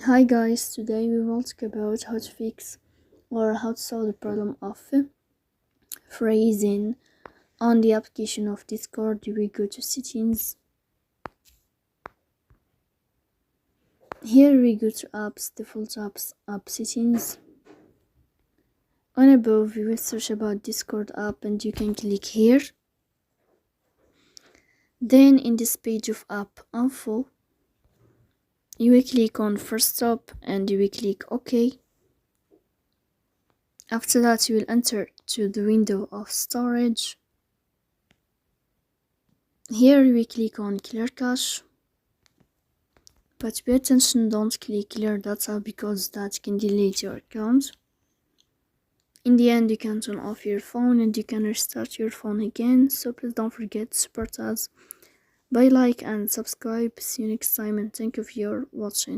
Hi guys, today we will talk about how to fix or how to solve the problem of freezing on the application of Discord. We go to settings. Here we go to apps, default apps, app settings. On above we will search about Discord app and you can click here. Then in this page of app info, you will click on first stop and you will click OK. After that you will enter to the window of storage. Here we click on clear cache, but pay attention, don't click clear data because that can delete your account. In the end you can turn off your phone and you can restart your phone again, so please don't forget to support us by like and subscribe. See you next time and thank you for your watching.